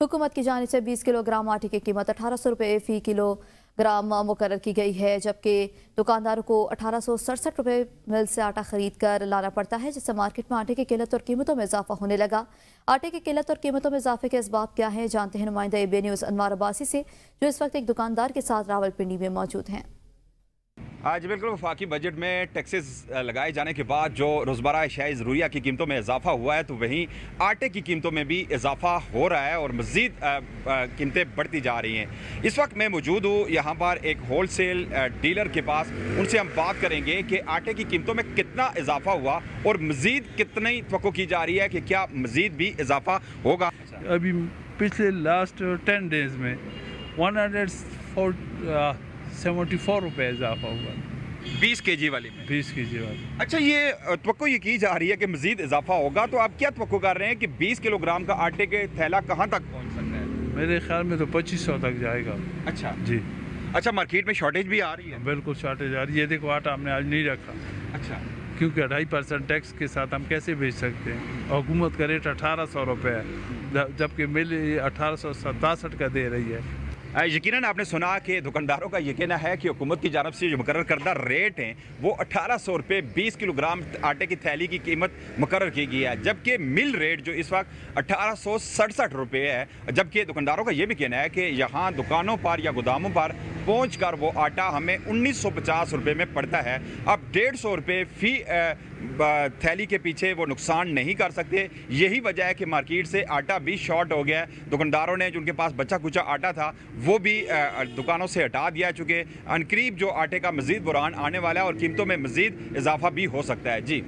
हुकूमत की जानिब से 20 किलोग्राम आटे की कीमत 1800 रुपये फ़ी किलोग्राम मुकर्रर की गई है, जबकि दुकानदारों को 1867 रुपये मिल से आटा खरीद कर लाना पड़ता है, जिससे मार्केट में आटे की किल्लत और कीमतों में इजाफा होने लगा। आटे की किल्लत और कीमतों में इजाफे के असबाब क्या हैं, जानते हैं नुमाइंदा एबीएन न्यूज़ अनवार अब्बासी से, जो इस वक्त एक दुकानदार के साथ रावलपिंडी में मौजूद हैं। आज बिल्कुल वफाकी बजट में टैक्सेस लगाए जाने के बाद जो रोज़मर्रा अशियाई ज़रूरिया की कीमतों में इजाफा हुआ है, तो वहीं आटे की कीमतों में भी इजाफा हो रहा है और मज़ीद कीमतें बढ़ती जा रही हैं। इस वक्त मैं मौजूद हूँ यहाँ पर एक होल सेल डीलर के पास। उनसे हम बात करेंगे कि आटे की कीमतों में कितना इजाफा हुआ और मज़ीद कितनी तवक्को की जा रही है कि क्या मज़ीद भी इजाफा होगा। अभी पिछले लास्ट 10 डेज में 174 रुपये इजाफा हुआ 20 kg वाली में। 20 kg वाली। अच्छा, ये तवक्को ये की जा रही है कि मज़ीद इजाफा होगा, तो आप क्या तवक्को कर रहे हैं कि 20 किलोग्राम का आटे के थैला कहाँ तक पहुँच सकता है? मेरे ख्याल में तो 2500 तक जाएगा। अच्छा जी, अच्छा, मार्केट में शॉर्टेज भी आ रही है? बिल्कुल शॉर्टेज आ रही है। ये देखो आटा हमने आज नहीं रखा, अच्छा, क्योंकि 2.5% टैक्स के साथ हम कैसे बेच सकते हैं। और हुकूमत का रेट 1800 रुपये है, जबकि मिल 1867 का दे रही है। यकीनन आपने सुना कि दुकानदारों का ये कहना है कि हुकूमत की जानब से जो मुकर्रर करदा रेट हैं वो 1800 रुपये 20 किलोग्राम आटे की थैली की कीमत मुकर्रर की गई है, जबकि मिल रेट जो इस वक्त 1867 रुपये है। जबकि दुकानदारों का ये भी कहना है कि यहाँ दुकानों पर या गोदामों पर पहुँच कर वो आटा हमें 1950 रुपये में पड़ता है। अब 150 रुपये फ़ी थैली के पीछे वो नुकसान नहीं कर सकते। यही वजह है कि मार्केट से आटा भी शॉर्ट हो गया है। दुकानदारों ने जो उनके पास बचा कुचा आटा था वो भी दुकानों से हटा दिया, चूँकि अनकरीब जो आटे का मज़ीद बुरान आने वाला है और कीमतों में मज़ीद इजाफा भी हो सकता है। जी।